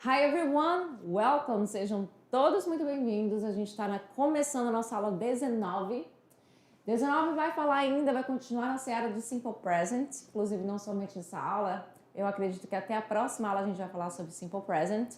Hi everyone, welcome, sejam todos muito bem-vindos. A gente está começando a nossa aula 19. 19 vai falar ainda, vai continuar na seara de Simple Present, inclusive não somente nessa aula, eu acredito que até a próxima aula a gente vai falar sobre Simple Present.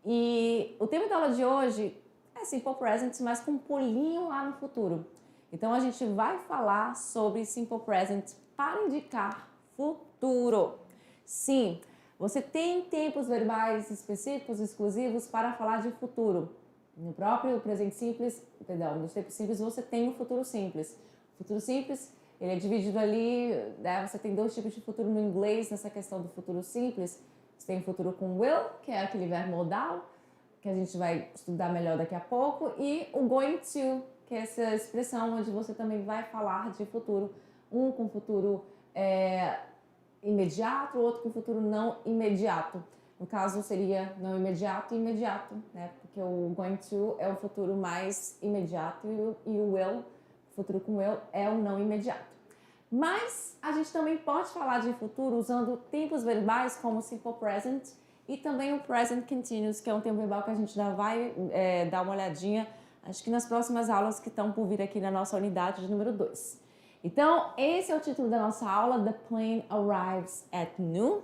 E o tema da aula de hoje é Simple Present, mas com um pulinho lá no futuro. Então a gente vai falar sobre Simple Present para indicar futuro. Sim, você tem tempos verbais específicos, exclusivos para falar de futuro. No próprio presente simples, perdão, nos tempos simples você tem o futuro simples. O futuro simples, ele é dividido ali, né, você tem dois tipos de futuro no inglês nessa questão do futuro simples. Você tem o futuro com will, que é aquele verbo modal, que a gente vai estudar melhor daqui a pouco, e o going to, que é essa expressão onde você também vai falar de futuro, um com futuro imediato, o outro com futuro não imediato. No caso, seria não imediato e imediato, né? Porque o going to é o futuro mais imediato e o will, o futuro com will, é o não imediato. Mas a gente também pode falar de futuro usando tempos verbais como simple present e também o present continuous, que é um tempo verbal que a gente já vai dar uma olhadinha, acho que nas próximas aulas que estão por vir aqui na nossa unidade de número 2. Então, esse é o título da nossa aula, The Plane Arrives at Noon.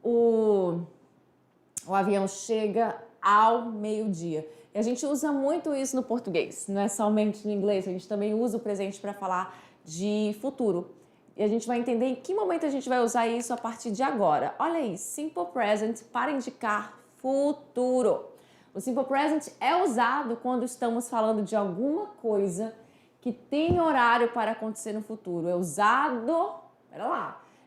O avião chega ao meio-dia. E a gente usa muito isso no português, não é somente no inglês, a gente também usa o presente para falar de futuro. E a gente vai entender em que momento a gente vai usar isso a partir de agora. Olha aí, Simple Present para indicar futuro. O Simple Present é usado quando estamos falando de alguma coisa que tem horário para acontecer no futuro. É usado,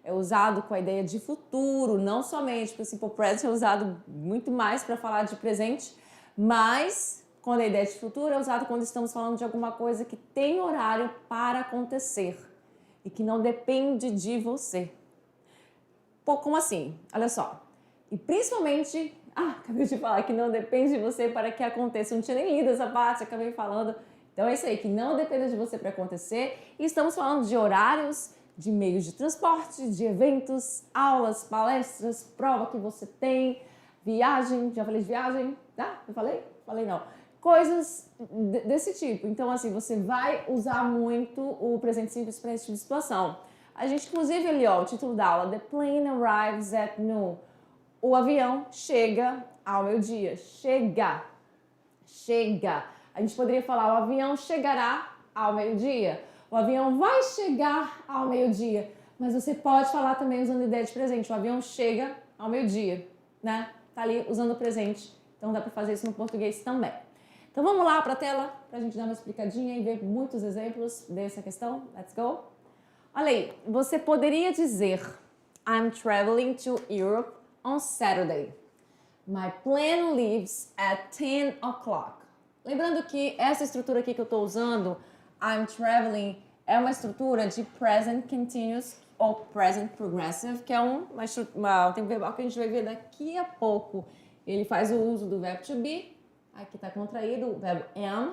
é usado com a ideia de futuro, não somente, porque o Simple Present é usado muito mais para falar de presente, mas quando a ideia de futuro é usado quando estamos falando de alguma coisa que tem horário para acontecer e que não depende de você. Pô, como assim? Olha só. E principalmente, acabei de falar que não depende de você para que aconteça. Eu não tinha nem lido essa parte, acabei falando. Então é isso aí, que não depende de você para acontecer. E estamos falando de horários, de meios de transporte, de eventos, aulas, palestras, prova que você tem, viagem. Já falei de viagem? Eu falei? Falei não. Coisas desse tipo. Então, assim, você vai usar muito o presente simples para esse tipo de situação. A gente, inclusive, ali, ó, o título da aula, The plane arrives at noon. O avião chega ao meio-dia. Chega. A gente poderia falar, o avião chegará ao meio-dia. O avião vai chegar ao meio-dia. Mas você pode falar também usando a ideia de presente. O avião chega ao meio-dia, né? Tá ali usando o presente. Então dá para fazer isso no português também. Então vamos lá para a tela para a gente dar uma explicadinha e ver muitos exemplos dessa questão. Let's go. Olha aí, você poderia dizer I'm traveling to Europe on Saturday. My plane leaves at 10 o'clock. Lembrando que essa estrutura aqui que eu estou usando, I'm traveling, é uma estrutura de present continuous ou present progressive, que é um tempo verbal que a gente vai ver daqui a pouco. Ele faz o uso do verbo to be, aqui está contraído, o verbo am,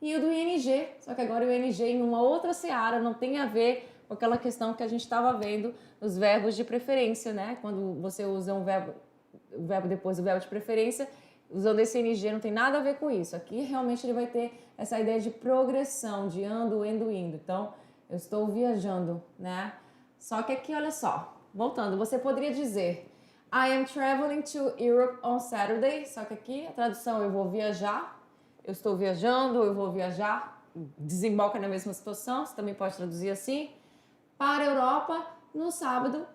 e o do ing, só que agora o ing em uma outra seara, não tem a ver com aquela questão que a gente estava vendo nos verbos de preferência, né? Quando você usa o verbo depois do verbo de preferência, usando esse ing não tem nada a ver com isso. Aqui realmente ele vai ter essa ideia de progressão, de ando, indo. Então, eu estou viajando, né? Só que aqui, olha só, voltando, você poderia dizer I am traveling to Europe on Saturday. Só que aqui a tradução eu vou viajar, eu estou viajando, eu vou viajar, desemboca na mesma situação, você também pode traduzir assim. Para a Europa no sábado,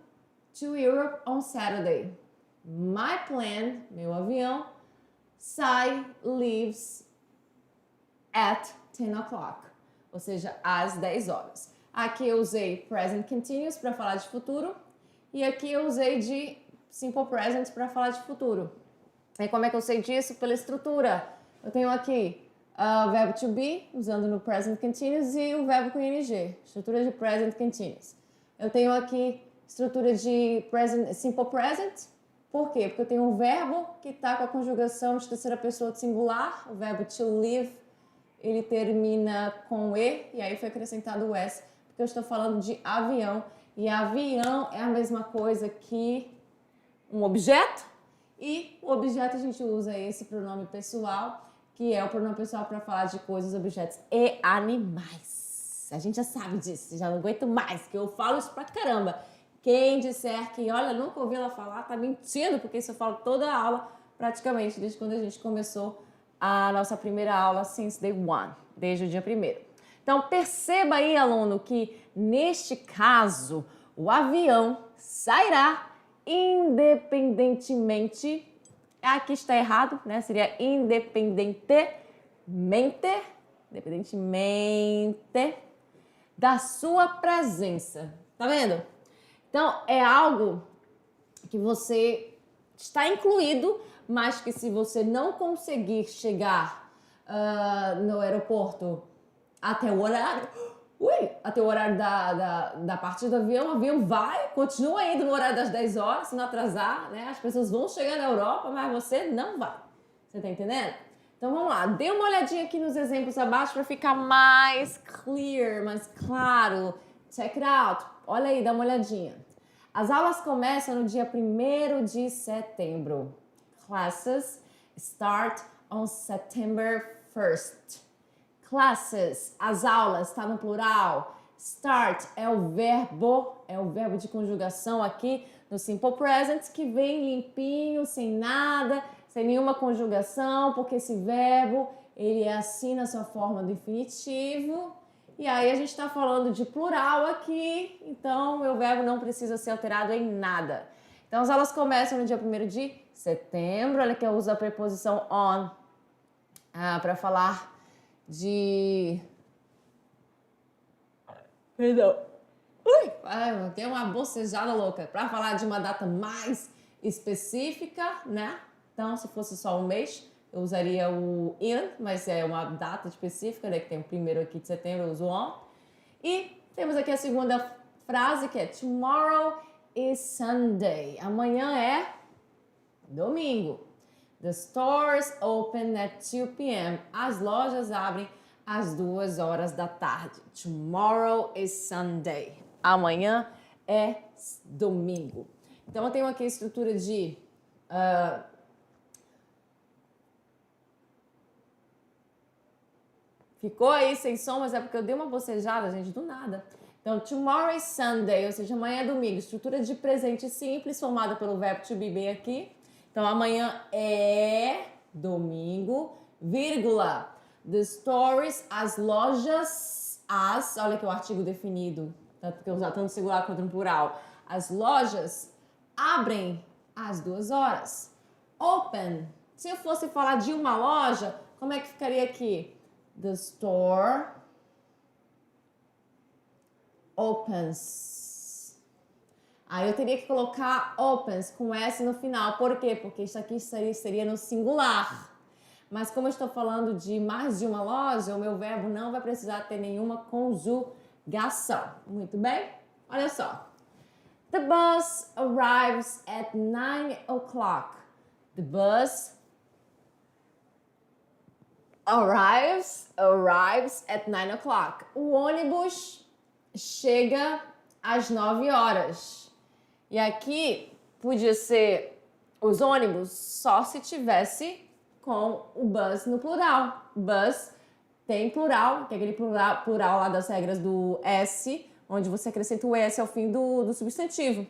to Europe on Saturday. My plane, meu avião, leaves at 10 o'clock, ou seja, às 10 horas. Aqui eu usei present continuous para falar de futuro e aqui eu usei de simple present para falar de futuro. E como é que eu sei disso? Pela estrutura. Eu tenho aqui o verbo to be, usando no present continuous, e o verbo com ing, estrutura de present continuous. Eu tenho aqui estrutura de simple present. Por quê? Porque eu tenho um verbo que está com a conjugação de terceira pessoa de singular, o verbo to live, ele termina com e aí foi acrescentado o s, porque eu estou falando de avião, e avião é a mesma coisa que um objeto E o objeto a gente usa esse pronome pessoal, que é o pronome pessoal para falar de coisas, objetos e animais. A gente já sabe disso, já não aguento mais, que eu falo isso pra caramba. Quem disser que, olha, nunca ouvi ela falar, tá mentindo, porque isso eu falo toda a aula, praticamente, desde quando a gente começou a nossa primeira aula, since day one, desde o dia primeiro. Então, perceba aí, aluno, que neste caso, o avião sairá independentemente, aqui está errado, né? Seria independentemente da sua presença. Tá vendo? Então, é algo que você está incluído, mas que se você não conseguir chegar no aeroporto até o horário, da partida do avião, o avião continua indo no horário das 10 horas, se não atrasar, né? As pessoas vão chegar na Europa, mas você não vai. Você tá entendendo? Então vamos lá, dê uma olhadinha aqui nos exemplos abaixo para ficar mais clear, mais claro. Check it out. Olha aí, dá uma olhadinha. As aulas começam no dia 1º de setembro. Classes start on September 1st. Classes, as aulas, está no plural. Start é o verbo de conjugação aqui no Simple Present, que vem limpinho, sem nada, sem nenhuma conjugação, porque esse verbo, ele é assim na sua forma do infinitivo. E aí a gente está falando de plural aqui, então meu verbo não precisa ser alterado em nada. Então as aulas começam no dia 1º de setembro, olha que eu uso a preposição on para falar de... Perdão. Tem uma bocejada louca. Para falar de uma data mais específica, né? Então, se fosse só um mês, eu usaria o in, mas é uma data específica, né? Que tem o 1º aqui de setembro, eu uso on. E temos aqui a segunda frase, que é tomorrow is Sunday. Amanhã é domingo. The stores open at 2 p.m. As lojas abrem às 2 horas da tarde. Tomorrow is Sunday. Amanhã é domingo. Então, eu tenho aqui a estrutura de... Ficou aí sem som, mas é porque eu dei uma bocejada, gente, do nada. Então, tomorrow is Sunday, ou seja, amanhã é domingo. Estrutura de presente simples, formada pelo verbo to be bem aqui. Então, amanhã é domingo, vírgula. The stores, as lojas, olha aqui o artigo definido, tanto que eu usar tanto singular quanto no plural. As lojas abrem às 2 horas. Open. Se eu fosse falar de uma loja, como é que ficaria aqui? The store opens. Aí eu teria que colocar opens com S no final. Por quê? Porque isso aqui seria no singular. Mas como eu estou falando de mais de uma loja, o meu verbo não vai precisar ter nenhuma conjugação. Muito bem? Olha só. The bus arrives at 9 o'clock. The bus arrives at 9 o'clock. O ônibus chega às 9 horas. E aqui podia ser os ônibus só se tivesse com o bus no plural. Bus tem plural, que é aquele plural lá das regras do S, onde você acrescenta o S ao fim do substantivo.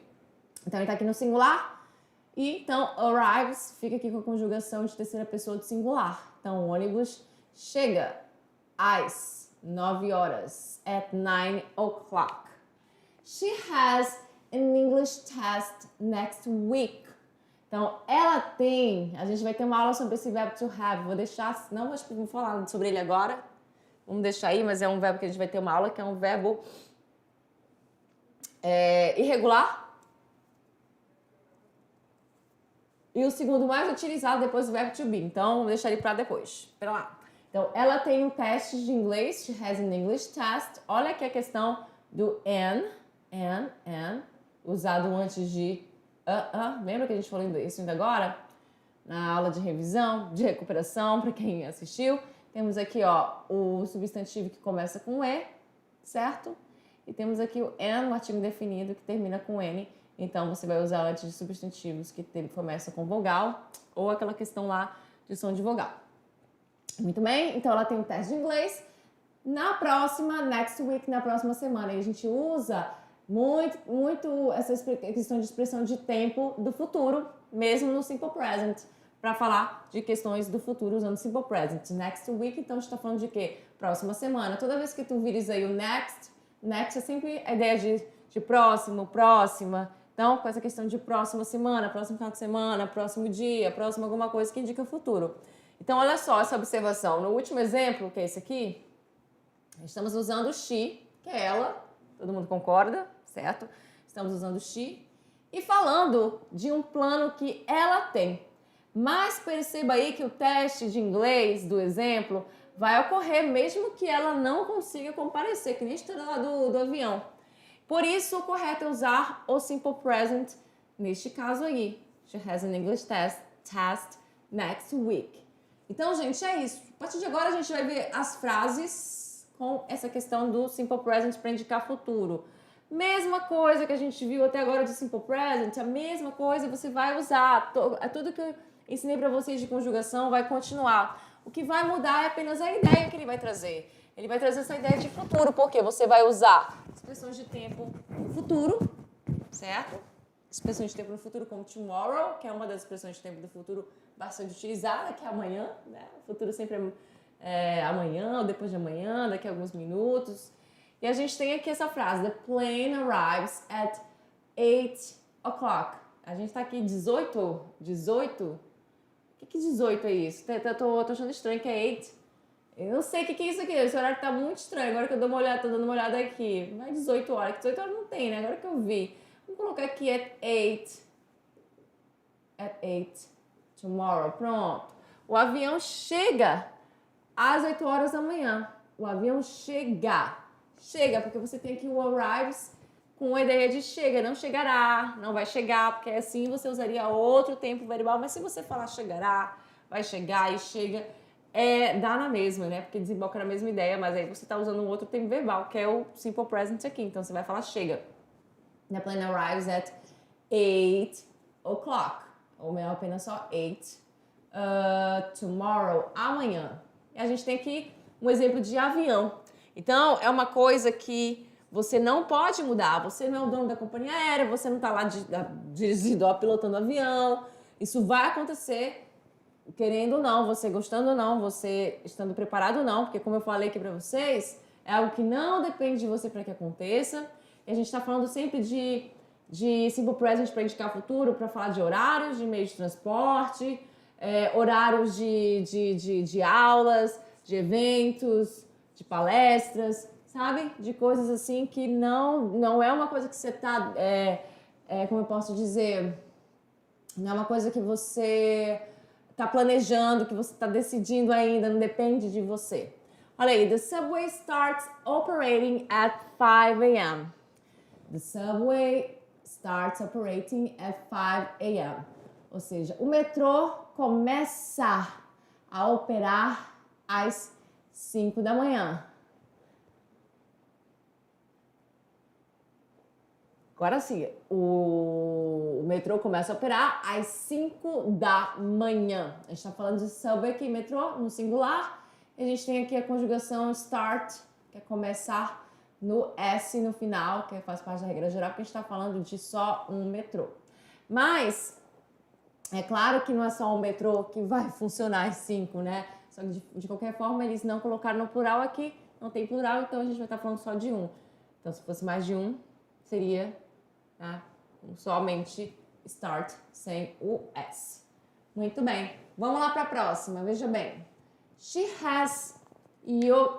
Então, ele está aqui no singular. E, então, arrives fica aqui com a conjugação de terceira pessoa do singular. Então, o ônibus chega às 9 horas. At 9 o'clock. She has an English test next week. Então, ela tem... A gente vai ter uma aula sobre esse verbo to have. Vou deixar... Não vou falar sobre ele agora. Vamos deixar aí, mas é um verbo que a gente vai ter uma aula, que é um verbo irregular. E o segundo mais utilizado depois do verbo to be. Então, vou deixar ele para depois. Espera lá. Então, ela tem um teste de inglês. She has an English test. Olha aqui a questão do an, usado antes de lembra que a gente falou isso ainda agora? Na aula de revisão, de recuperação, para quem assistiu. Temos aqui, ó, o substantivo que começa com E, certo? E temos aqui o an, o artigo definido, que termina com N. Então, você vai usar antes de substantivos que começam com vogal ou aquela questão lá de som de vogal. Muito bem, então ela tem um teste de inglês. Na próxima, next week, na próxima semana, a gente usa muito essa questão de expressão de tempo do futuro, mesmo no Simple Present, para falar de questões do futuro usando Simple Present. Next week, então a gente está falando de quê? Próxima semana. Toda vez que tu vires aí o next é sempre a ideia de próximo, próxima. Então, com essa questão de próxima semana, próximo final de semana, próximo dia, próximo alguma coisa que indica o futuro. Então, olha só essa observação. No último exemplo, que é esse aqui, estamos usando she, que é ela, todo mundo concorda, certo? Estamos usando she e falando de um plano que ela tem. Mas perceba aí que o teste de inglês do exemplo vai ocorrer mesmo que ela não consiga comparecer, que nem a história lá do avião. Por isso, o correto é usar o Simple Present neste caso aí. She has an English test next week. Então, gente, é isso. A partir de agora, a gente vai ver as frases com essa questão do Simple Present para indicar futuro. Mesma coisa que a gente viu até agora de Simple Present, a mesma coisa você vai usar. Tudo que eu ensinei para vocês de conjugação vai continuar. O que vai mudar é apenas a ideia que ele vai trazer. Ele vai trazer essa ideia de futuro, porque você vai usar expressões de tempo no futuro, certo? Expressões de tempo no futuro como tomorrow, que é uma das expressões de tempo do futuro bastante utilizada, que é amanhã, né? O futuro sempre é amanhã, ou depois de amanhã, daqui a alguns minutos. E a gente tem aqui essa frase, the plane arrives at 8 o'clock. A gente tá aqui 18? O que 18 é isso? Tô achando estranho que é 8. Eu não sei o que é isso aqui, esse horário tá muito estranho. Agora que eu tô dando uma olhada aqui. Não é 18 horas, que 18 horas não tem, né? Agora que eu vi. Vamos colocar aqui at 8. At 8. Tomorrow. Pronto. O avião chega às 8 horas da manhã. O avião chega. Chega, porque você tem aqui o arrives com a ideia de chega. Não chegará, não vai chegar, porque assim você usaria outro tempo verbal. Mas se você falar chegará, vai chegar e chega... dá na mesma, né? Porque desemboca na mesma ideia, mas aí você tá usando um outro tempo verbal, que é o Simple Present aqui. Então, você vai falar chega. The plane arrives at 8 o'clock. Ou melhor, apenas só 8. Tomorrow, amanhã. E a gente tem aqui um exemplo de avião. Então, é uma coisa que você não pode mudar. Você não é o dono da companhia aérea, você não tá lá dirigindo, pilotando avião. Isso vai acontecer... Querendo ou não, você gostando ou não, você estando preparado ou não, porque como eu falei aqui pra vocês, é algo que não depende de você para que aconteça. E a gente está falando sempre de Simple Present para indicar futuro, para falar de horários, de meios de transporte, horários de aulas, de eventos, de palestras, sabe? De coisas assim que não é uma coisa que você tá, como eu posso dizer, não é uma coisa que você... tá planejando, que você está decidindo ainda, não depende de você. Olha aí, the subway starts operating at 5 a.m. The subway starts operating at 5 a.m. Ou seja, o metrô começa a operar às 5 da manhã. Agora sim, o metrô começa a operar às 5 da manhã. A gente está falando de subway aqui, metrô, no singular. E a gente tem aqui a conjugação start, que é começar no S no final, que faz parte da regra geral, porque a gente está falando de só um metrô. Mas, é claro que não é só um metrô que vai funcionar às 5, né? Só que de qualquer forma, eles não colocaram no plural aqui, não tem plural, então a gente vai estar falando só de um. Então, se fosse mais de um, seria... Tá? Somente start sem o S. Muito bem. Vamos lá para a próxima. Veja bem. She has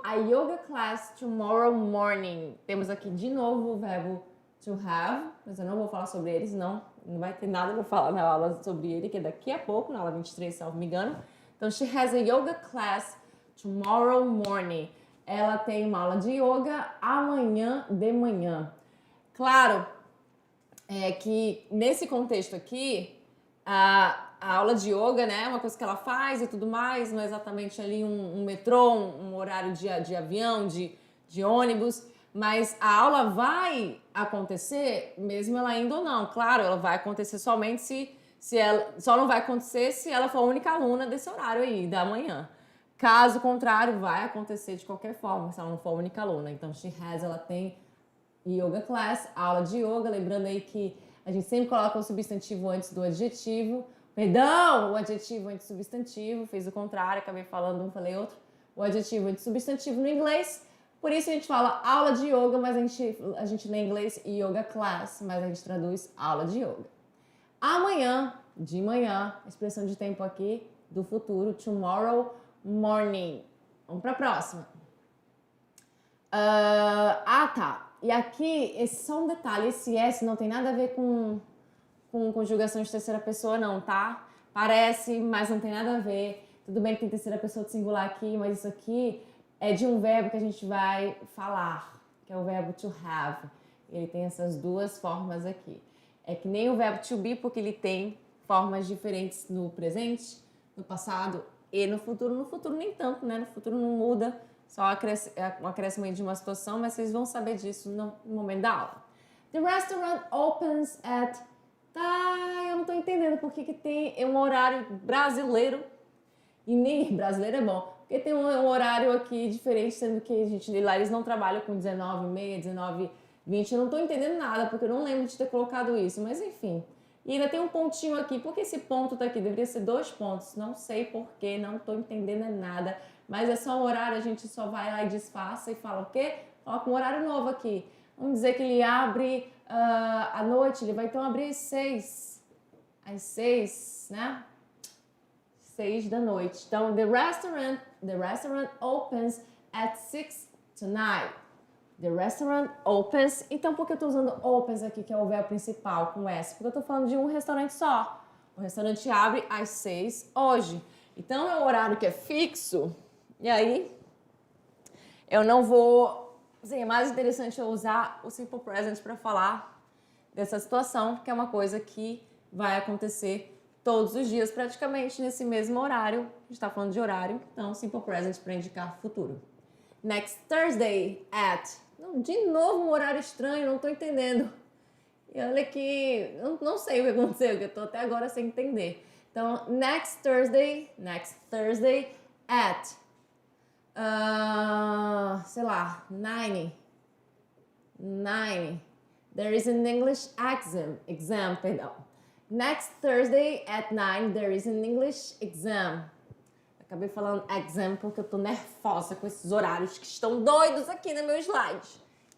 a yoga class tomorrow morning. Temos aqui de novo o verbo to have, mas eu não vou falar sobre ele, senão não vai ter nada para falar na aula sobre ele, que é daqui a pouco, na aula 23, se não me engano. Então, she has a yoga class tomorrow morning. Ela tem uma aula de yoga amanhã de manhã. Claro, que nesse contexto aqui, a aula de yoga, né, é uma coisa que ela faz e tudo mais, não é exatamente ali um metrô, um horário de avião, de ônibus, Mas a aula vai acontecer, mesmo ela indo ou não. Claro, ela vai acontecer somente se ela... Só não vai acontecer se ela for a única aluna desse horário aí, da manhã. Caso contrário, vai acontecer de qualquer forma, se ela não for a única aluna. Então, ela tem yoga class, aula de yoga. Lembrando aí que a gente sempre coloca o substantivo antes do adjetivo. Perdão, o adjetivo antes do substantivo. Fiz o contrário, acabei falando um, falei outro. O adjetivo antes do substantivo no inglês. Por isso a gente fala aula de yoga, mas a gente lê em inglês yoga class, mas a gente traduz aula de yoga. Amanhã, de manhã, expressão de tempo aqui do futuro, tomorrow morning. Vamos para a próxima. Tá. E aqui, esse só um detalhe, esse S não tem nada a ver com conjugação de terceira pessoa não, tá? Parece, mas não tem nada a ver. Tudo bem que tem terceira pessoa de singular aqui, mas isso aqui é de um verbo que a gente vai falar, que é o verbo to have. Ele tem essas duas formas aqui. É que nem o verbo to be, porque ele tem formas diferentes no presente, no passado e no futuro. No futuro nem tanto, né? No futuro não muda, só um acréscimo de uma situação, mas vocês vão saber disso no momento da aula. The restaurant opens at... Tá, eu não tô entendendo por que tem um horário brasileiro e nem brasileiro é bom. Porque tem um horário aqui diferente, sendo que lá eles não trabalham com 19h30, 19h20. Eu não tô entendendo nada, porque eu não lembro de ter colocado isso, mas enfim. E ainda tem um pontinho aqui. Por que esse ponto tá aqui? Deveria ser 2 pontos. Não sei porquê, não tô entendendo nada. Mas é só um horário, a gente só vai lá e disfarça e fala o quê? Coloca um horário novo aqui. Vamos dizer que ele abre à noite, ele vai então abrir às 6. Às 6, né? 6 da noite. Então, the restaurant opens at 6 tonight. The restaurant opens. Então, por que eu tô usando opens aqui, que é o verbo principal, com S? Porque eu tô falando de um restaurante só. O restaurante abre às 6 hoje. Então, é um horário que é fixo. E aí, eu não vou... Assim, é mais interessante eu usar o simple present para falar dessa situação, que é uma coisa que vai acontecer todos os dias, praticamente nesse mesmo horário. A gente está falando de horário, então simple present para indicar futuro. Next Thursday at... De novo um horário estranho, não estou entendendo. E olha que... Não sei o que aconteceu, que eu estou até agora sem entender. Então, next Thursday at... sei lá, 9. There is an English exam, perdão. Next Thursday at 9, there is an English exam. Acabei falando exam porque eu tô nervosa com esses horários que estão doidos aqui no meu slide.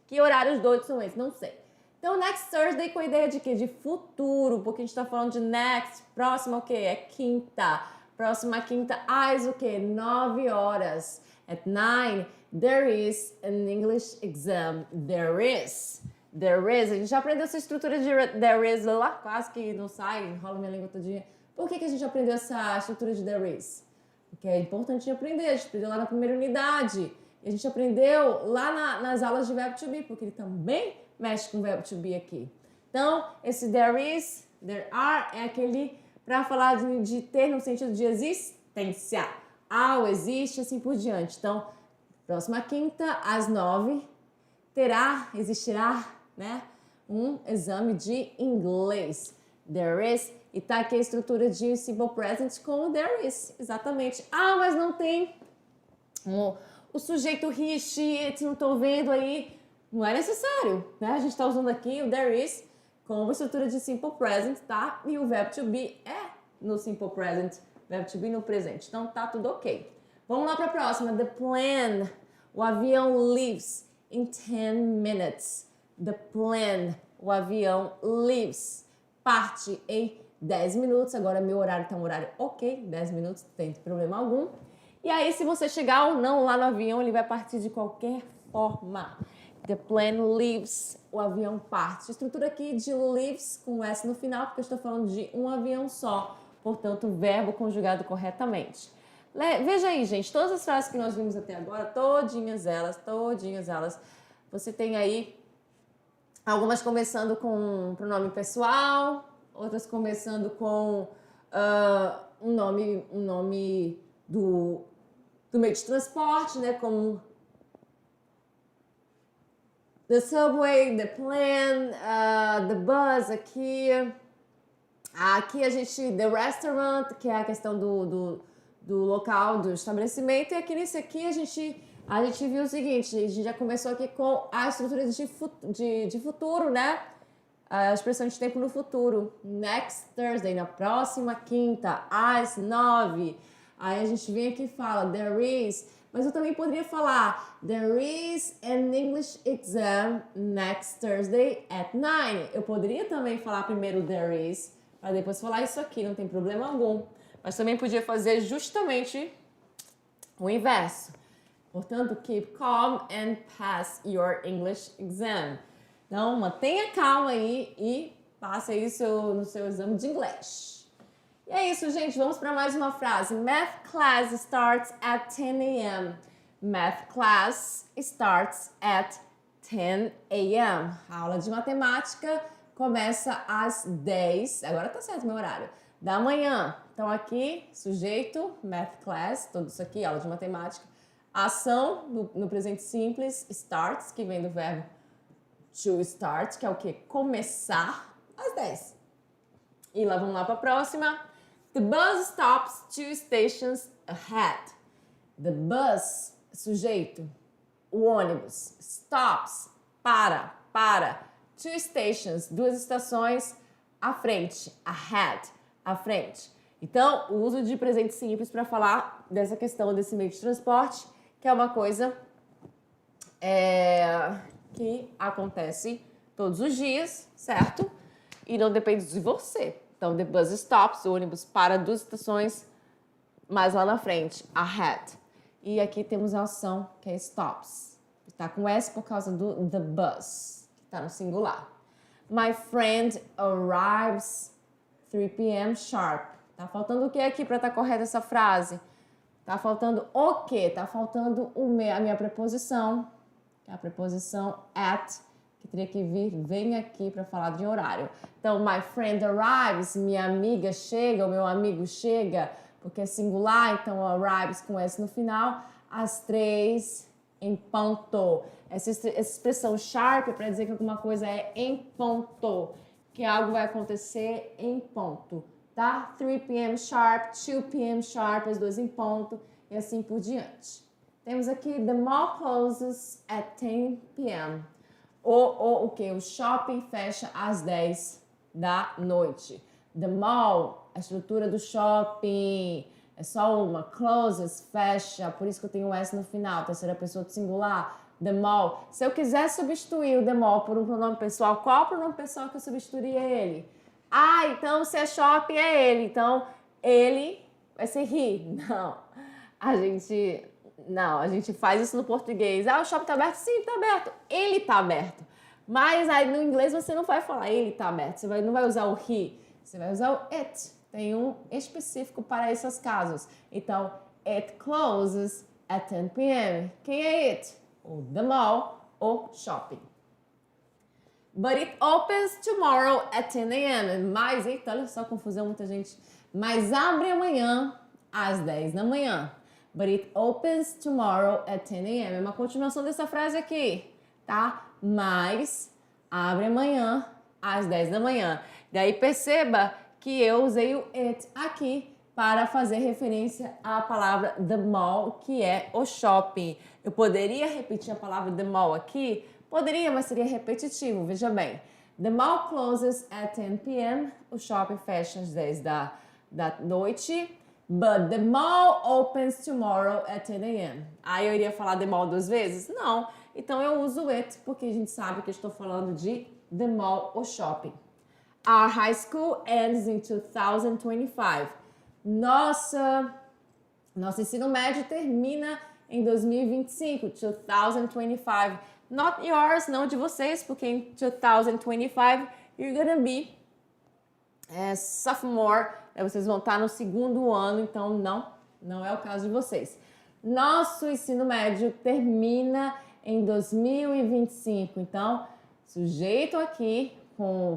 Que horários doidos são esses? Não sei. Então, next Thursday com a ideia de quê? De futuro, porque a gente tá falando de next, próxima o quê? É quinta. Próxima quinta, às o quê? 9 horas. At 9, there is an English exam. There is. A gente já aprendeu essa estrutura de there is lá, quase que não sai, enrola minha língua todinha. Por que a gente aprendeu essa estrutura de there is? Porque é importante aprender, a gente aprendeu lá na primeira unidade. E a gente aprendeu lá nas aulas de verbo to be, porque ele também mexe com o verbo to be aqui. Então, esse there is, there are, é aquele para falar de ter no sentido de existência. Ao, existe, assim por diante. Então, próxima quinta, às 9, existirá, né, um exame de inglês. There is, e tá aqui a estrutura de simple present com there is, exatamente. Ah, mas não tem o sujeito he, she, it, não tô vendo aí. Não é necessário, né? A gente tá usando aqui o there is com a estrutura de simple present, tá? E o verbo to be é no simple present, verbo to be no presente. Então, tá tudo ok. Vamos lá para a próxima. The plane. O avião leaves in 10 minutes. The plane. O avião leaves. Parte em 10 minutos. Agora, meu horário tá um horário ok. 10 minutos, não tem problema algum. E aí, se você chegar ou não lá no avião, ele vai partir de qualquer forma. The plane leaves. O avião parte. Estrutura aqui de leaves com S no final, porque eu estou falando de um avião só. Portanto, verbo conjugado corretamente. Veja aí, gente, todas as frases que nós vimos até agora, todinhas elas, você tem aí algumas começando com pronome pessoal, outras começando com um nome do meio de transporte, né, como The subway, the plane, the bus aqui. Aqui a gente, the restaurant, que é a questão do local, do estabelecimento. E aqui nesse aqui a gente viu o seguinte, a gente já começou aqui com a estrutura de futuro, né? A expressão de tempo no futuro. Next Thursday, na próxima quinta, às 9. Aí a gente vem aqui e fala, there is. Mas eu também poderia falar, there is an English exam next Thursday at 9. Eu poderia também falar primeiro there is, para depois falar isso aqui, não tem problema algum. Mas também podia fazer justamente o inverso. Portanto, keep calm and pass your English exam. Então, mantenha calma aí e passe isso no seu exame de inglês. E é isso, gente. Vamos para mais uma frase. Math class starts at 10 a.m. Math class starts at 10 a.m. A aula de matemática começa às 10. Agora tá certo meu horário. Da manhã. Então aqui, sujeito, math class, tudo isso aqui, aula de matemática. Ação no presente simples, starts, que vem do verbo to start, que é o que? Começar às 10. E lá vamos lá para a próxima. The bus stops 2 stations ahead. The bus, sujeito, o ônibus, stops, para, 2 stations, 2 estações à frente, ahead, à frente. Então, o uso de presente simples para falar dessa questão desse meio de transporte, que é uma coisa que acontece todos os dias, certo? E não depende de você. Então, the bus stops, o ônibus para 2 estações mais lá na frente, ahead. E aqui temos a ação que é stops. Está com S por causa do the bus, que está no singular. My friend arrives 3 p.m. sharp. Tá faltando o que aqui para estar correta essa frase? Tá faltando o quê? Tá faltando a minha preposição, que é a preposição at, que teria que vir, vem aqui para falar de horário. Então, my friend arrives, minha amiga chega, o meu amigo chega, porque é singular, então arrives com S no final, às 3 em ponto. Essa expressão sharp é para dizer que alguma coisa é em ponto, que algo vai acontecer em ponto, tá? 3 p.m. sharp, 2 p.m. sharp, as 2 em ponto, e assim por diante. Temos aqui, the mall closes at 10 p.m. O que? O shopping fecha às 10 da noite. The mall, a estrutura do shopping, é só uma. Closes, fecha, por isso que eu tenho um S no final, terceira pessoa do singular. The mall. Se eu quiser substituir o the mall por um pronome pessoal, qual pronome pessoal que eu substituiria ele? Ah, então se é shopping é ele. Então, ele vai ser he. Não. A gente faz isso no português. Ah, o shopping tá aberto? Sim, tá aberto. Ele tá aberto. Mas aí no inglês você não vai falar ele tá aberto. Você não vai usar o he. Você vai usar o it. Tem um específico para esses casos. Então, it closes at 10 p.m. Quem é it? O the mall ou shopping. But it opens tomorrow at 10 a.m. Mas, eita, olha só a confusão, muita gente. Mas abre amanhã às 10 da manhã. But it opens tomorrow at 10 a.m. É uma continuação dessa frase aqui, tá? Mas abre amanhã às 10 da manhã. Daí perceba que eu usei o it aqui para fazer referência à palavra the mall, que é o shopping. Eu poderia repetir a palavra the mall aqui? Poderia, mas seria repetitivo, veja bem. The mall closes at 10 p.m. O shopping fecha às 10 da noite. But the mall opens tomorrow at 10 a.m. Aí eu iria falar the mall 2 vezes? Não. Então eu uso it, porque a gente sabe que eu estou falando de the mall ou shopping. Our high school ends in 2025. Nosso ensino médio termina em 2025. 2025. Not yours, não de vocês, porque em 2025 you're gonna be sophomore. Vocês vão estar no 2º ano, então não é o caso de vocês. Nosso ensino médio termina em 2025. Então, sujeito aqui,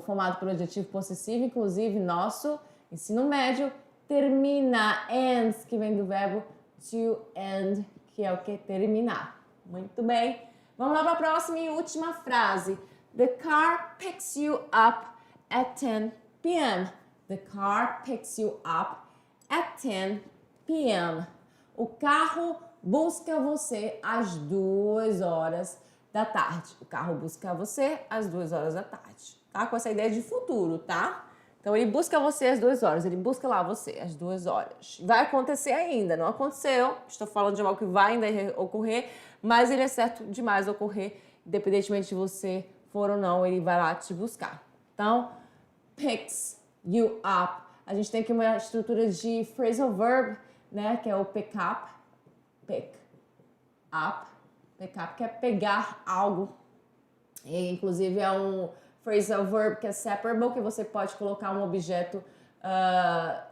formado por adjetivo possessivo, inclusive nosso ensino médio termina, ends, que vem do verbo to end, que é o que? Terminar. Muito bem. Vamos lá para a próxima e última frase. The car picks you up at 10 p.m. The car picks you up at 10 p.m. O carro busca você às 2 horas da tarde. O carro busca você às 2 horas da tarde. Tá? Com essa ideia de futuro, tá? Então, ele busca você às 2 horas. Ele busca lá você às 2 horas. Vai acontecer ainda. Não aconteceu. Estou falando de algo que vai ainda ocorrer. Mas ele é certo demais ocorrer. Independentemente de você for ou não, ele vai lá te buscar. Então, picks you up. A gente tem aqui uma estrutura de phrasal verb, né? Que é o pick up. Pick up. Pick up, que é pegar algo. E, inclusive, é um phrasal verb que é separable, que você pode colocar um objeto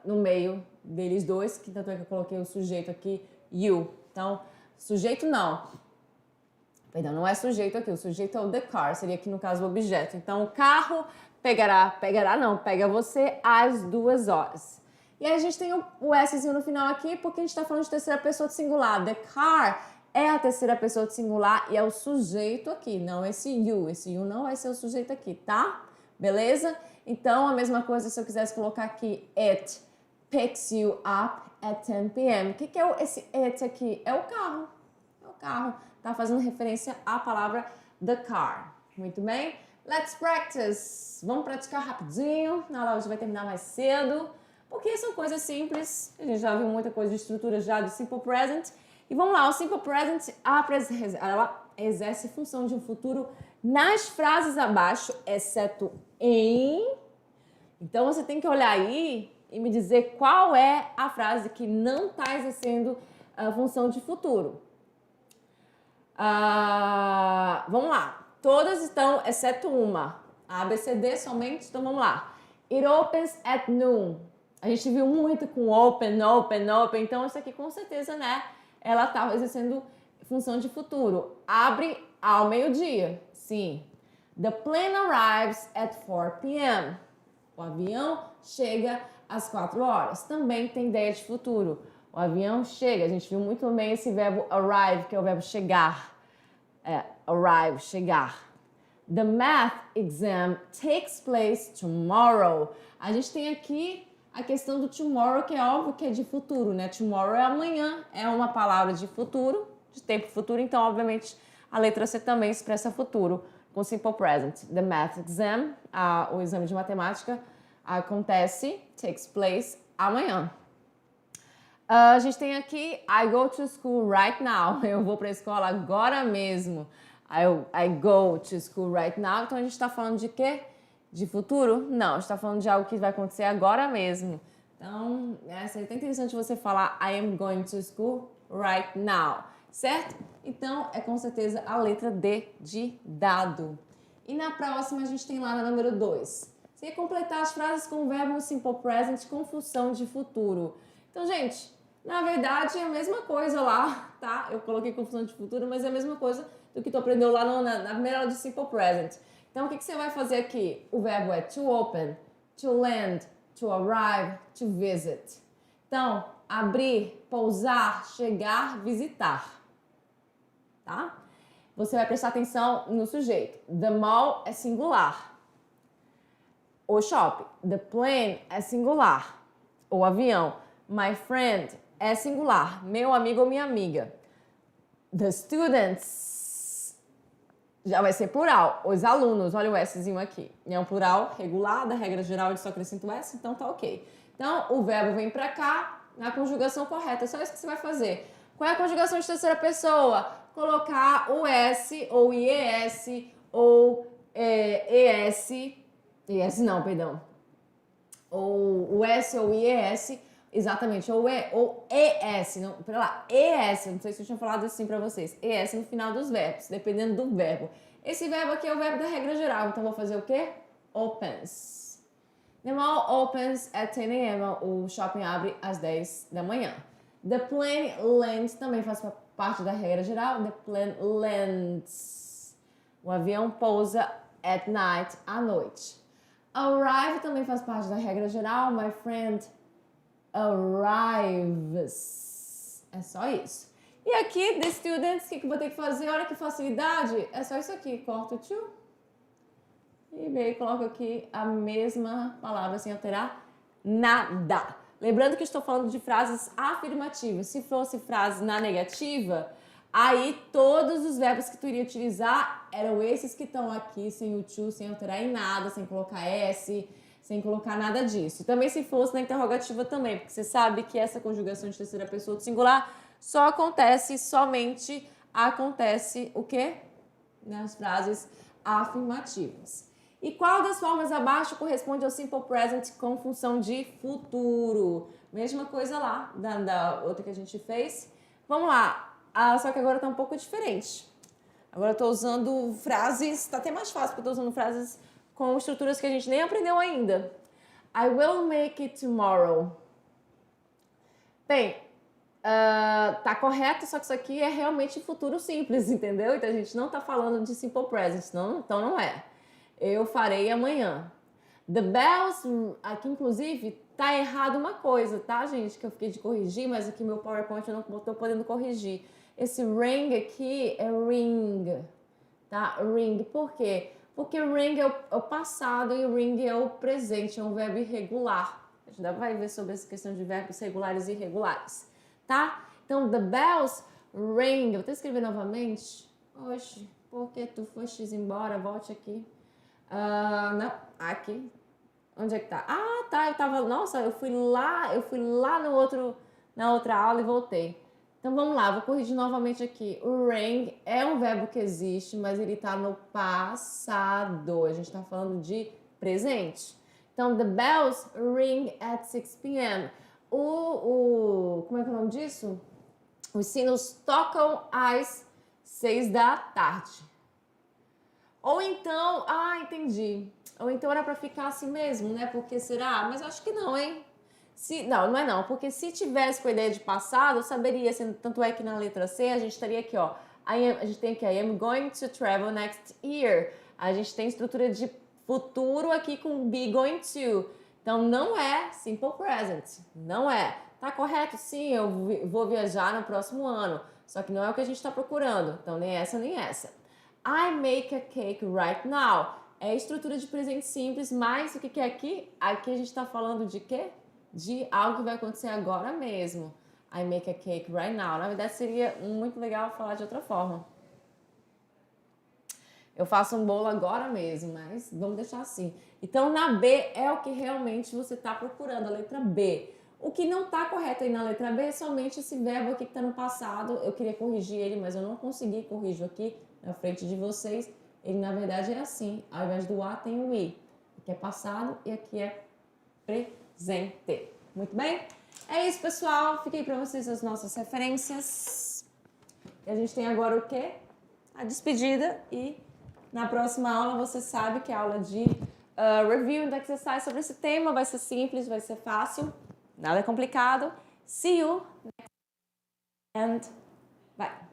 no meio deles dois, que tanto é que eu coloquei o sujeito aqui, you. Então, sujeito não. Perdão, não é sujeito aqui, o sujeito é o the car, seria aqui no caso o objeto. Então, o carro pega você às 2 horas. E aí a gente tem o Szinho no final aqui, porque a gente está falando de terceira pessoa de singular. The car é a terceira pessoa de singular e é o sujeito aqui, não esse you. Esse you não vai ser o sujeito aqui, tá? Beleza? Então, a mesma coisa se eu quisesse colocar aqui, it picks you up at 10 p.m. O que é esse it aqui? É o carro. É o carro. Tá fazendo referência à palavra the car. Muito bem? Let's practice. Vamos praticar rapidinho. Na aula hoje vai terminar mais cedo, porque são coisas simples. A gente já viu muita coisa de estrutura já do simple present. E vamos lá, o simple present, ela exerce função de um futuro nas frases abaixo, exceto em. Então, você tem que olhar aí e me dizer qual é a frase que não está exercendo a função de futuro. Vamos lá. Todas estão, exceto uma. A, B, C, D somente, então vamos lá. It opens at noon. A gente viu muito com open, então isso aqui com certeza, né? Ela está exercendo função de futuro. Abre ao meio-dia. Sim. The plane arrives at 4 p.m. O avião chega às 4 horas. Também tem ideia de futuro. O avião chega. A gente viu muito bem esse verbo arrive, que é o verbo chegar. Arrive, chegar. The math exam takes place tomorrow. A gente tem aqui a questão do tomorrow, que é óbvio que é de futuro, né? Tomorrow é amanhã, é uma palavra de futuro, de tempo futuro, então, obviamente, a letra C também expressa futuro, com simple present. The math exam, o exame de matemática, acontece, takes place, amanhã. A gente tem aqui, I go to school right now. Eu vou para a escola agora mesmo. I go to school right now. Então, a gente está falando de quê? De futuro? Não, a gente está falando de algo que vai acontecer agora mesmo. Então, seria até interessante você falar I am going to school right now, certo? Então, é com certeza a letra D de dado. E na próxima, a gente tem lá na número 2. Você ia completar as frases com o verbo simple present com função de futuro. Então, gente, na verdade, é a mesma coisa lá, tá? Eu coloquei com função de futuro, mas é a mesma coisa do que tu aprendeu lá na primeira aula de simple present. Então, o que você vai fazer aqui? O verbo é to open, to land, to arrive, to visit. Então, abrir, pousar, chegar, visitar. Tá? Você vai prestar atenção no sujeito. The mall é singular. O shopping. The plane é singular. O avião. My friend é singular. Meu amigo ou minha amiga. The students já vai ser plural. Os alunos, olha o Szinho aqui. É um plural regular, da regra geral ele só acrescenta o S, então tá ok. Então, o verbo vem pra cá na conjugação correta. É só isso que você vai fazer. Qual é a conjugação de terceira pessoa? Colocar o S, ou IES, ou ES. ES não, perdão. Ou o S ou IES. Exatamente, ou ES, não, pera lá, ES, não sei se eu tinha falado assim pra vocês, ES no final dos verbos, dependendo do verbo. Esse verbo aqui é o verbo da regra geral, então vou fazer o quê? Opens. The mall opens at 10 a.m., o shopping abre às 10 da manhã. The plane lands também faz parte da regra geral, the plane lands. O avião pousa at night, à noite. Arrive também faz parte da regra geral, my friend arrives. É só isso. E aqui, the students, o que eu vou ter que fazer? Olha que facilidade. É só isso aqui. Corto o to. E meio coloco aqui a mesma palavra sem alterar nada. Lembrando que estou falando de frases afirmativas. Se fosse frase na negativa, aí todos os verbos que tu iria utilizar eram esses que estão aqui, sem o to, sem alterar em nada, sem colocar s, sem colocar nada disso. E também se fosse na interrogativa também, porque você sabe que essa conjugação de terceira pessoa do singular só acontece, somente acontece o quê? Nas frases afirmativas. E qual das formas abaixo corresponde ao simple present com função de futuro? Mesma coisa lá da outra que a gente fez. Vamos lá. Só que agora tá um pouco diferente. Agora eu tô usando frases, tá até mais fácil, porque eu tô usando frases com estruturas que a gente nem aprendeu ainda. I will make it tomorrow. Bem, tá correto, só que isso aqui é realmente futuro simples, entendeu? Então a gente não tá falando de simple present, não, então não é. Eu farei amanhã. The bells, aqui inclusive, tá errado uma coisa, tá, gente? Que eu fiquei de corrigir, mas aqui meu PowerPoint eu não tô podendo corrigir. Esse ring aqui é ring, tá? Ring, por quê? Porque ring é o passado e ring é o presente, é um verbo irregular. A gente ainda vai ver sobre essa questão de verbos regulares e irregulares, tá? Então, the bells ring. Vou até escrever novamente. Oxe, por que tu foste embora? Volte aqui. Não, aqui. Onde é que tá? Ah, tá, eu tava, nossa, eu fui lá na outra aula e voltei. Então vamos lá, vou corrigir novamente aqui. O ring é um verbo que existe, mas ele tá no passado. A gente tá falando de presente. Então, the bells ring at 6 p.m. Como é que é o nome disso? Os sinos tocam às 6 da tarde. Ou então, entendi. Ou então era pra ficar assim mesmo, né? Porque será? Mas eu acho que não, hein? Não é não. Porque se tivesse com a ideia de passado, eu saberia. Tanto é que na letra C a gente estaria aqui, ó. A gente tem aqui, I am going to travel next year. A gente tem estrutura de futuro aqui com be going to. Então não é simple present. Não é. Tá correto? Sim, eu vou viajar no próximo ano. Só que não é o que a gente está procurando. Então nem essa, nem essa. I make a cake right now. É a estrutura de presente simples, mas o que é aqui? Aqui a gente está falando de quê? De algo que vai acontecer agora mesmo. I make a cake right now. Na verdade, seria muito legal falar de outra forma. Eu faço um bolo agora mesmo, mas vamos deixar assim. Então, na B é o que realmente você está procurando, a letra B. O que não está correto aí na letra B é somente esse verbo aqui que está no passado. Eu queria corrigir ele, mas eu não consegui corrigir aqui na frente de vocês. Ele, na verdade, é assim. Ao invés do A, tem o I. Aqui é passado e aqui é presente. Muito bem? É isso, pessoal. Fiquei para vocês as nossas referências. E a gente tem agora o quê? A despedida. E na próxima aula, você sabe que é a aula de review and exercise sobre esse tema. Vai ser simples, vai ser fácil. Nada complicado. See you next and bye.